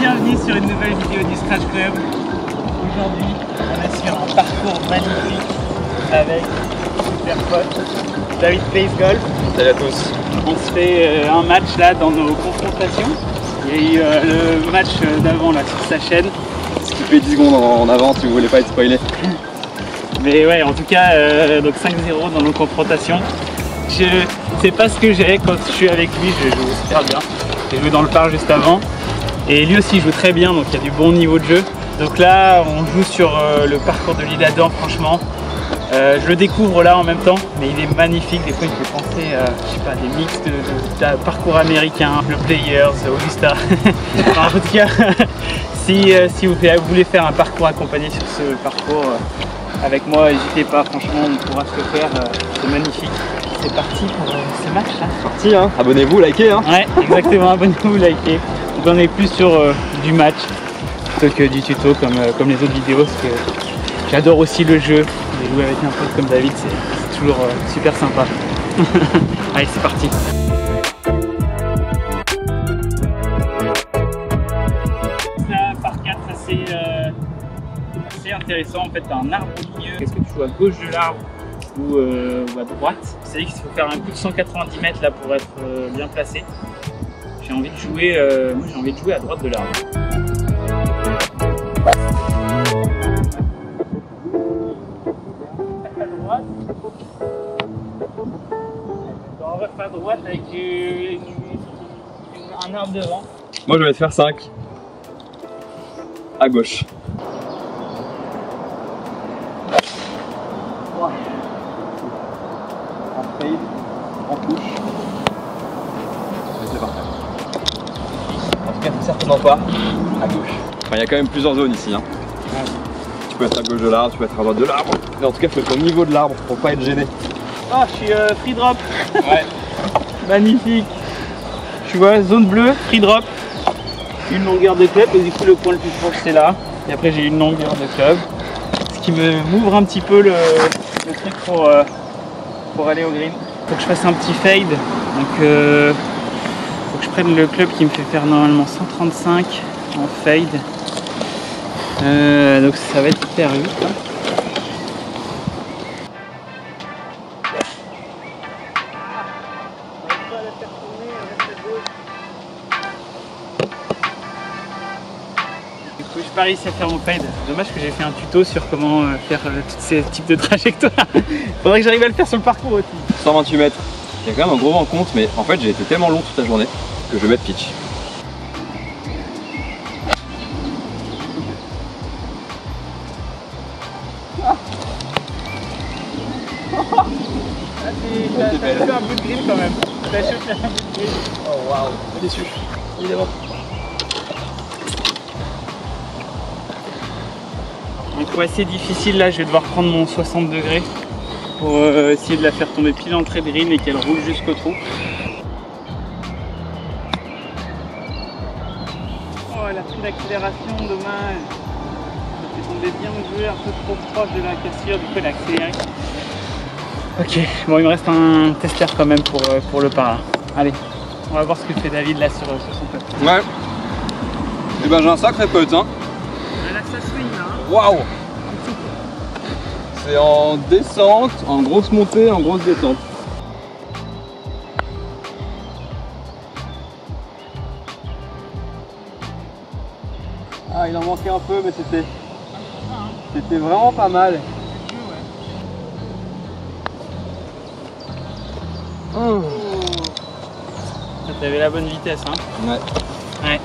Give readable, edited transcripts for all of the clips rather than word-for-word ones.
bienvenue sur une nouvelle vidéo du Scratch Club. Aujourd'hui, on est sur un parcours magnifique avec super pote David Plays Golf. Salut à tous. On se fait un match là dans nos confrontations. Il y a eu le match d'avant là sur sa chaîne. Skippez 10 secondes en avant si vous voulez pas être spoilé. Mais ouais, en tout cas, donc 5-0 dans nos confrontations. Je sais pas ce que j'ai quand je suis avec lui, je joue super bien. J'ai joué dans le parc juste avant. Et lui aussi joue très bien, donc il y a du bon niveau de jeu. Donc là, on joue sur le parcours de l'île Adam, franchement. Je le découvre là en même temps, mais il est magnifique. Des fois, il fait penser, je sais pas, des mix de parcours américain, le Players, Augusta. En tout cas, si vous voulez faire un parcours accompagné sur ce parcours avec moi, n'hésitez pas, franchement, on pourra se le faire. C'est magnifique. C'est parti pour ces matchs là. C'est parti, hein. Abonnez-vous, likez. Hein. Ouais, exactement, abonnez-vous, likez. Donc on est plus sur du match plutôt que du tuto comme les autres vidéos, parce que j'adore aussi le jeu. Et jouer avec un pote comme David, c'est toujours super sympa. Allez, c'est parti. Ça, par 4, c'est intéressant. En fait, tu as un arbre au milieu. Est-ce que tu joues à gauche de l'arbre ou à droite? Vous savez qu'il faut faire un coup de 190 mètres là pour être bien placé. J'ai envie de jouer, moi j'ai envie de jouer à droite de l'arbre. On va faire droite avec un arbre devant. Moi je vais te faire 5 à gauche. En fade, en push. C'est parfait. En tout cas, c'est certainement pas à gauche. Enfin, il y a quand même plusieurs zones ici. Hein. Ouais. Tu peux être à gauche de l'arbre, tu peux être à droite de l'arbre. Mais en tout cas, il faut être au niveau de l'arbre pour pas être gêné. Oh, je suis free drop. Ouais. Magnifique. Tu vois, zone bleue, free drop. Une longueur de club et du coup, le point le plus proche c'est là. Et après, j'ai une longueur de club. Ce qui m'ouvre un petit peu le truc pour aller au green. Faut que je fasse un petit fade. Donc, faut que je prenne le club qui me fait faire normalement 135 en fade. Donc ça va être hyper vite. Hein. Du coup, j'ai pas réussi à faire mon fade. Dommage que j'ai fait un tuto sur comment faire tous ces types de trajectoires. Faudrait que j'arrive à le faire sur le parcours aussi. 128 mètres. Il y a quand même un gros vent contre, mais en fait j'ai été tellement long toute la journée que je vais mettre pitch. T'as fait un bout de green quand même. T'as chopé un bout de green. Oh waouh, déçu, évidemment. Donc ouais, c'est difficile là, je vais devoir prendre mon 60 degrés pour essayer de la faire tomber pile entrée de green et qu'elle roule jusqu'au trou. Oh, elle a pris l'accélération, dommage. Ça fait tomber bien le jeu, un peu trop proche de la cassure, du coup elle a accéléré. Ok, bon il me reste un tester quand même pour le par là. Allez, on va voir ce que fait David là sur son putt. Ouais. Et ben j'ai un sacré putt hein. Là ça swing là. Hein. Waouh. C'est en descente, en grosse montée, en grosse descente. Ah il en manquait un peu mais c'était vraiment pas mal. Oh. T'avais la bonne vitesse hein. Ouais. Ouais.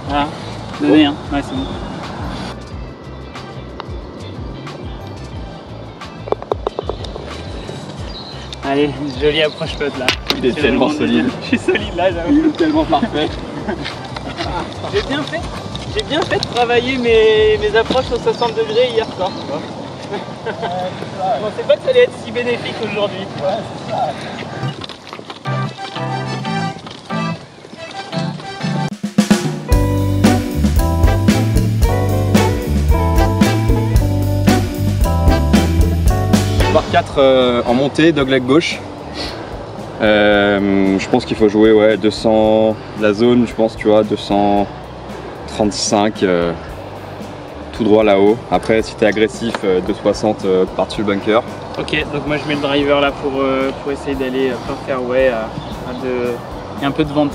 Voilà. Donné hein. Ouais c'est bon. Allez, jolie approche putt là. Il est tellement solide. Je suis solide là j'avoue. Il est tellement parfait. J'ai bien fait de travailler mes approches au 60 degrés hier soir. Je pensais pas que ça allait être si bénéfique aujourd'hui. Ouais, c'est ça. Par 4 en montée, dogleg gauche. Je pense qu'il faut jouer ouais, 200 la zone, je pense, tu vois, 200, 35 tout droit là-haut. Après, si t'es agressif, 2,60 par-dessus le bunker. Ok, donc moi je mets le driver là pour essayer d'aller plein fairway. Il y a un peu de vent de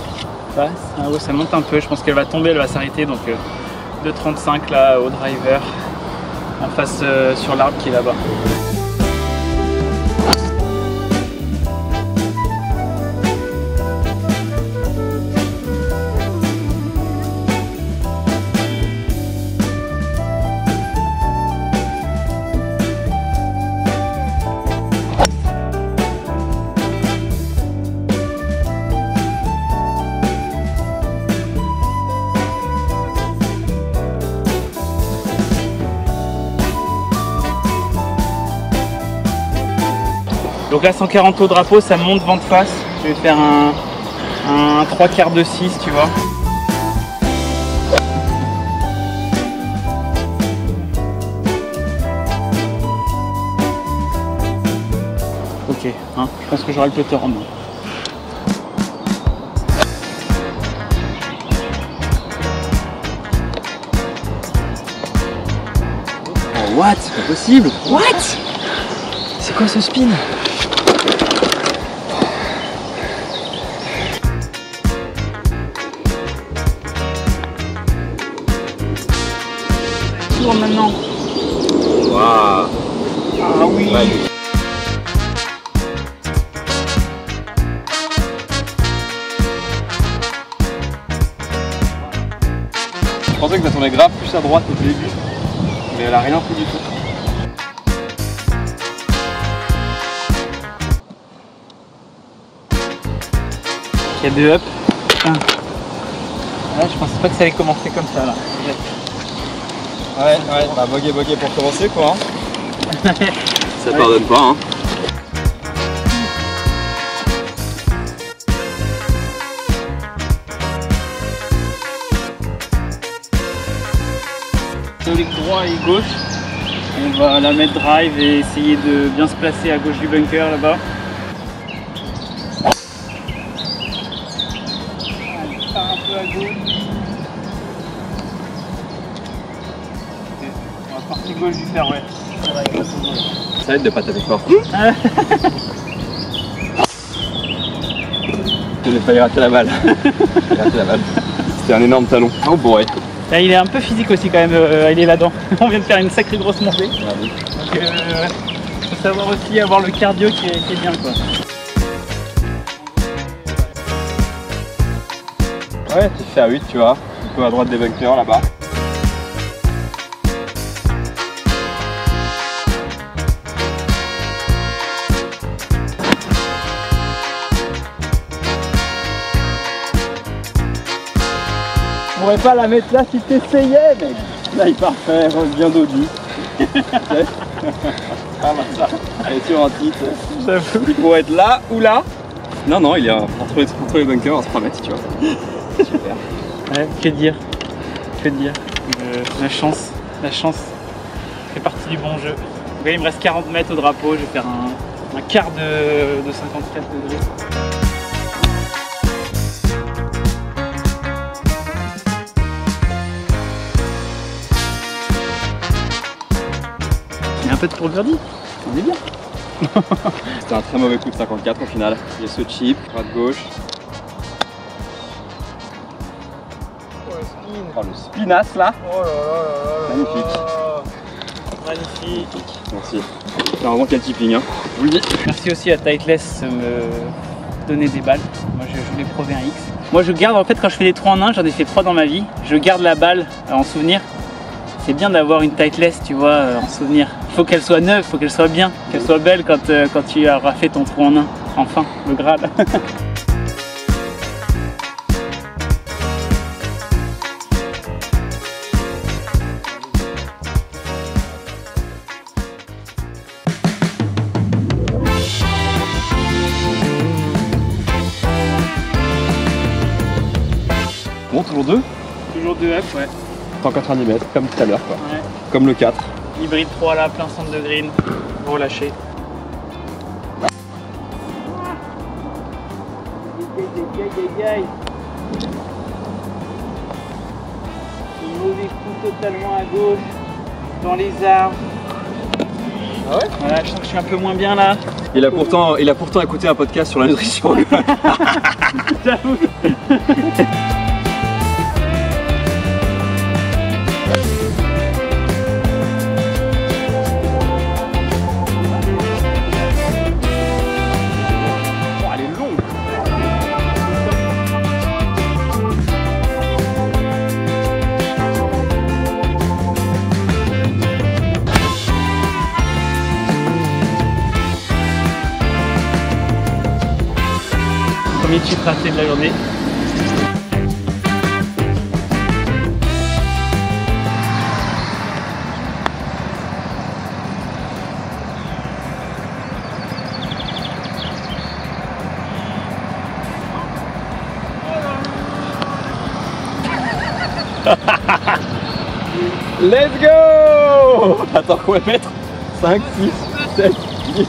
face. Ah ouais, ça monte un peu. Je pense qu'elle va tomber, elle va s'arrêter. Donc 2,35 là au driver en face sur l'arbre qui est là-bas. Donc là 140 au drapeau, ça monte vent de face. Je vais faire un 3/4 de 6, tu vois. Ok, hein, je pense que j'aurai le putter en main. Oh what? C'est pas possible! What? C'est quoi ce spin? Maintenant. Waouh! Ah oui! Ouais. Je pensais que ça tournait grave plus à droite au début, mais elle a rien fait du tout. Il y a deux up. Là, je pensais pas que ça allait commencer comme ça là. Ouais, bah bogey pour commencer quoi. Hein. Ça pardonne pas hein. Solide droit et gauche. On va la mettre drive et essayer de bien se placer à gauche du bunker là-bas. On part un peu à gauche. Partie gauche du fairway. Ça aide de pas taper fort. Je n'ai pas raté la balle. C'était un énorme talon. Oh boy. Là, il est un peu physique aussi quand même, il est là-dedans. On vient de faire une sacrée grosse montée. Ah, oui. Donc faut savoir aussi avoir le cardio qui est bien quoi. Ouais, tu fais à 8 tu vois. Un peu à droite des bunkers là-bas. On pourrait pas la mettre là si t'essayais, mec. Là il parfait, bien dodu. Ah bah ça. Allez sur un titre. J'avoue. Il pourrait être là ou là. Non, il est entre les bunkers à se remettre tu vois. Super. Ouais, que dire. La chance fait partie du bon jeu. Donc là, il me reste 40 mètres au drapeau, je vais faire un quart de 54 degrés. Il y a un peu de pour le birdie, on est bien. C'était un très mauvais coup de 54 au final. Il y a ce chip, droite-gauche. Oh, le spinasse là. Oh là là là là. Magnifique. Magnifique. Merci. Heureusement qu'il y a le tipping, hein. Je vous le dis. Merci aussi à Titleist de me donner des balles. Moi je voulais Pro V1X. Moi je garde en fait quand je fais des 3 en 1, j'en ai fait 3 dans ma vie. Je garde la balle en souvenir. C'est bien d'avoir une Titleist, tu vois, en souvenir. Il faut qu'elle soit neuve, il faut qu'elle soit bien, qu'elle soit belle quand tu auras fait ton trou en 1. Enfin, le Graal. Bon, toujours 2. Toujours 2 up, ouais. 190 mètres, comme tout à l'heure, quoi. Ouais. Comme le 4. Hybride 3 là, plein centre de green. Relâché. totalement à gauche, dans les arbres. Ah ouais? Voilà, je sens que je suis un peu moins bien là. Il a pourtant écouté un podcast sur la nutrition. J'avoue. Premier dessus tracé de la journée. Let's go! Attends, combien de mètres? 5, 6, 7, 8.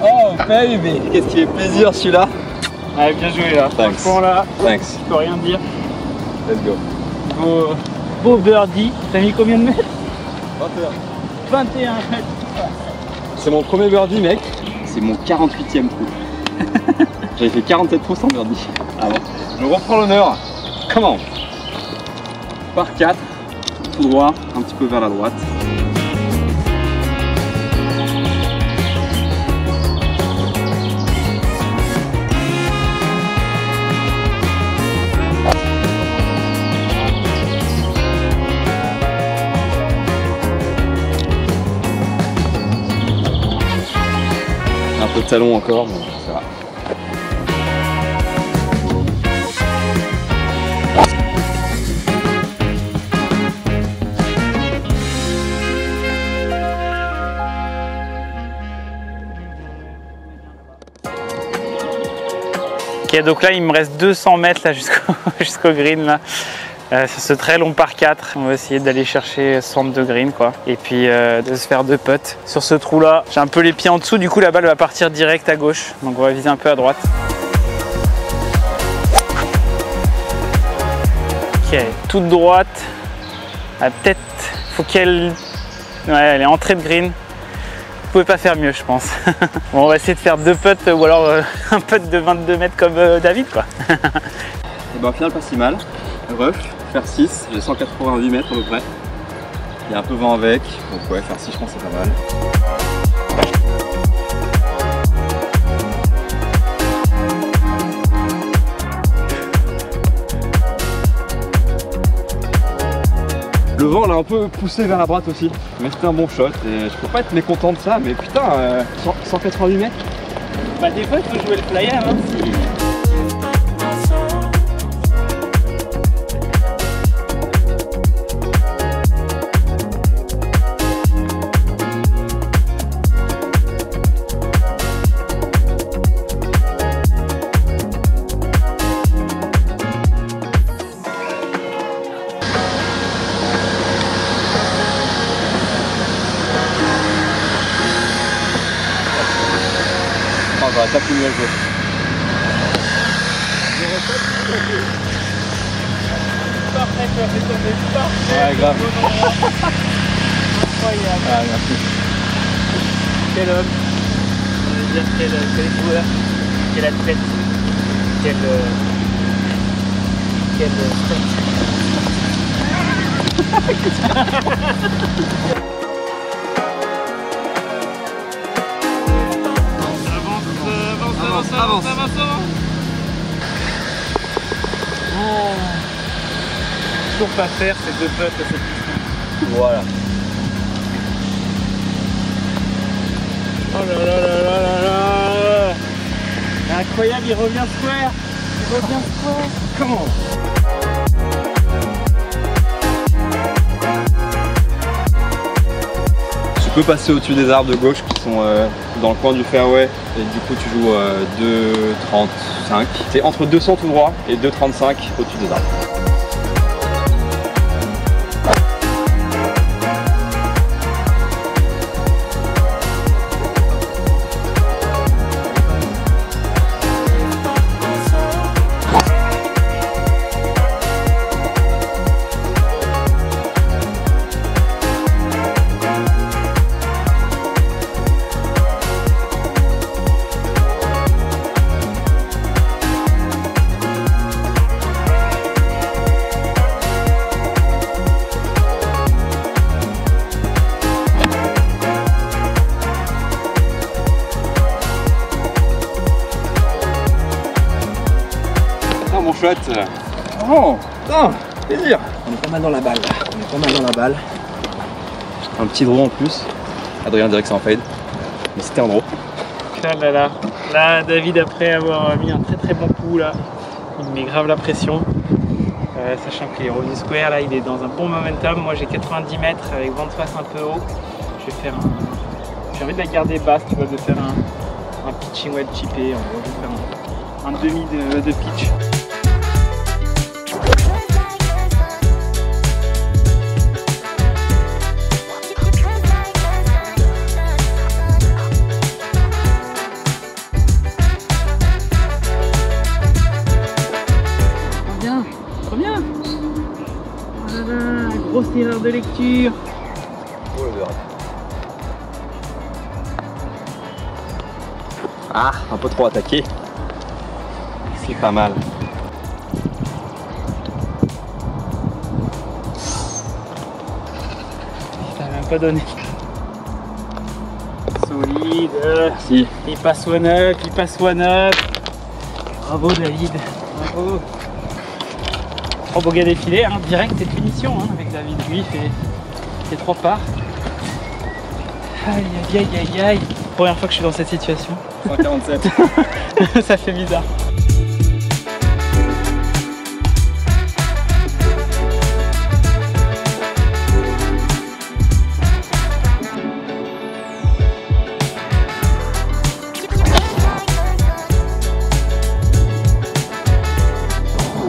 Oh baby! Qu'est-ce qui fait plaisir celui-là? Ouais, bien joué là. Thanks. Franchement là, Thanks. je peux rien dire. Let's go. Beau birdie. T'as mis combien de mètres? 21. 21 mètres. C'est mon premier birdie, mec. C'est mon 48e trou. J'avais fait 47 trous sans birdie. Ah bon. Je reprends l'honneur. Comment? Par 4, tout droit, un petit peu vers la droite. Un peu de talon encore, mais ça va. Ok, donc là il me reste 200 mètres là jusqu'au green là. Sur ce très long par 4, on va essayer d'aller chercher 62 green quoi. Et puis de se faire 2 putts. Sur ce trou là, j'ai un peu les pieds en dessous, du coup la balle va partir direct à gauche. Donc on va viser un peu à droite. Ok, toute droite. Peut-être faut qu'elle... Ouais, elle est entrée de green. Vous pouvez pas faire mieux je pense. Bon, on va essayer de faire 2 putts ou alors un putt de 22 mètres comme David quoi. Et ben au final pas si mal. Rough, faire 6, j'ai 188 mètres à peu près. Il y a un peu vent avec, donc ouais, faire 6 je pense que c'est pas mal. Le vent l'a un peu poussé vers la droite aussi, mais c'était un bon shot et je peux pas être mécontent de ça, mais putain, 188 mètres. Bah des fois il faut jouer le flyer hein. J'aurais pas pu mieux jouer. Parfait, tu as fait tomber parfait. Ouais, grave. Incroyable. Ah, merci. Quel homme. On va dire quel joueur. Quel athlète. Quel Avance. Oh. Toujours pas faire ces 2 putts à cette distance. Voilà. Oh là là là là là là. Incroyable, il revient square. Il revient square. Comment? Tu peux passer au-dessus des arbres de gauche qui sont dans le coin du fairway et du coup tu joues 2,35. C'est entre 200 tout droit et 2,35 au-dessus des arbres. mon chouette. Oh, putain, plaisir. On est pas mal dans la balle là. On est pas mal dans la balle. Un petit draw en plus. Adrien dirait que c'est en fade. Mais c'était un draw. Ah là là. Là, David, après avoir mis un très bon coup là, il me met grave la pression. Sachant qu'il est revenu square, là il est dans un bon momentum. Moi j'ai 90 mètres avec vent de face un peu haut. Je vais faire j'ai envie de la garder basse, tu vois, de faire un pitching wedge chippé. En gros, je vais faire un demi de pitch. Trop bien. Voilà, grosse erreur de lecture. Oh, le verre. Ah, un peu trop attaqué. C'est pas mal. Ça n'a même pas donné. Solide. Merci. Il passe one up, il passe one up. Bravo David. Bravo. Trop beau gars défilé, hein. Direct c'est finition hein, avec David. Lui il fait 3 parts. Aïe aïe aïe aïe aïe. Première fois que je suis dans cette situation. 147. Ça fait bizarre.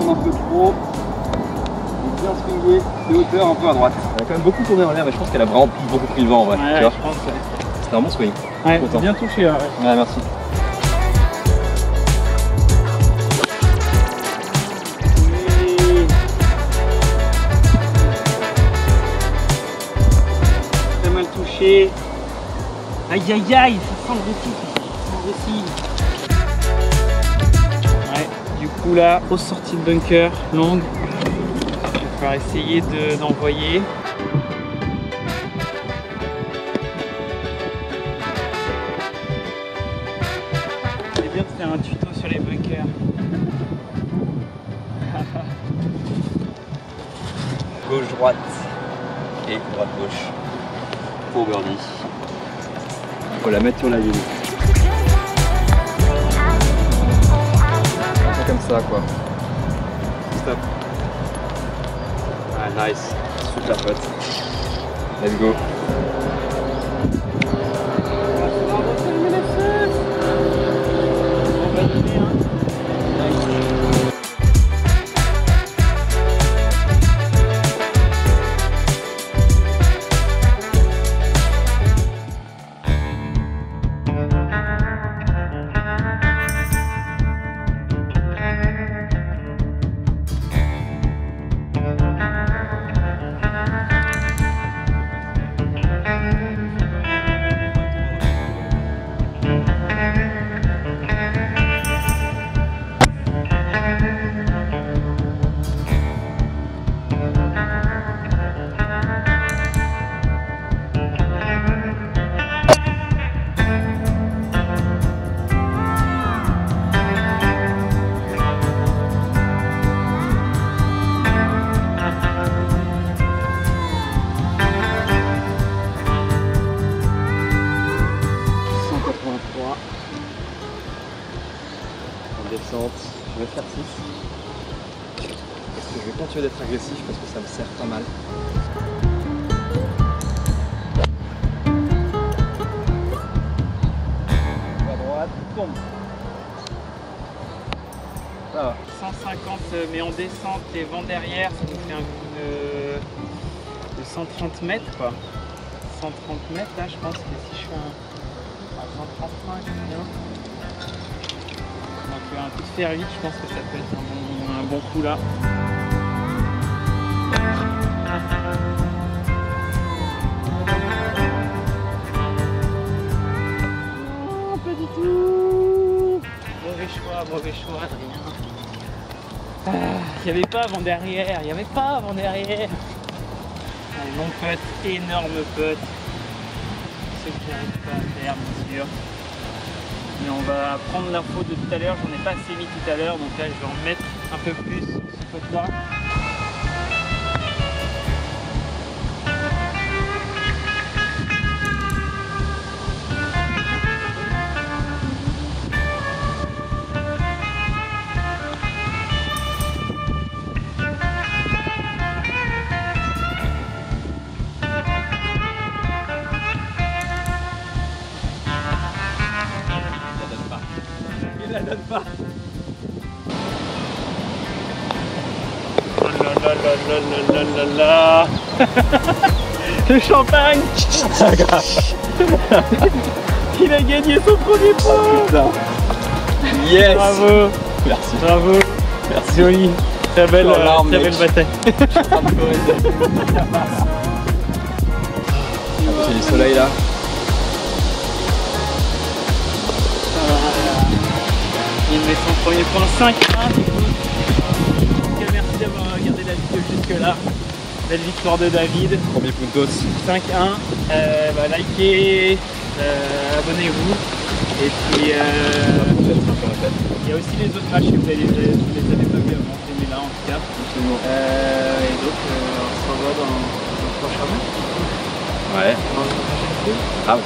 Un peu trop. Bien swingé, de hauteur un peu à droite. Elle a quand même beaucoup tourné en l'air, mais je pense qu'elle a vraiment beaucoup pris le vent en vrai. Ouais, tu vois, je pense. Ouais. c'était un bon swing. Ouais, Content. bien touché. Ouais. Ouais, merci. Oui. Très mal touché. Aïe aïe aïe, ça sent le récit. Ça sent le récit. Ouais, du coup là, grosse sortie de bunker, longue. Il va falloir essayer d'envoyer. C'est bien de faire un tuto sur les bunkers. Gauche-droite et droite-gauche. Pour birdie. Faut la mettre sur la ligne. Un peu comme ça quoi. Stop. Ah nice. Super pote. Let's go. Descente, je vais faire 6 parce que je vais continuer d'être agressif parce que ça me sert pas mal. À droite, tombe. Ça va. 150 mais en descente et vent derrière, ça nous fait un coup de 130 mètres quoi. 130 mètres là je pense que si je fais à 135 bien. Donc un coup de fer vite, je pense que ça peut être un bon coup là. Non, pas du tout. Mauvais choix, Adrien. Il n'y avait pas avant derrière, il n'y avait pas avant derrière. Un long putt, énorme putt. Ceux qui n'arrivent pas à faire, bien sûr. Et on va prendre l'info de tout à l'heure, j'en ai pas assez mis tout à l'heure, donc là je vais en mettre un peu plus ce côté-là. Il la donne pas. Oh là là là là là là là. Le champagne. Il a gagné son premier point. Putain. Yes. Bravo. Merci. Bravo. Merci. Joli. Très belle, larmes, très mec. belle bataille. C'est du soleil là. Il met son premier point 5-1 du coup. Ok, merci d'avoir regardé la vidéo jusque là. Belle victoire de David. Premier puntos. 5-1. Likez, abonnez-vous. Et puis il y a aussi les autres matchs que vous les avez pas vus avant. Je les mets là en tout cas. Et donc on se revoit dans le prochain match. Ouais. Dans une prochaine vidéo. Ah ouais.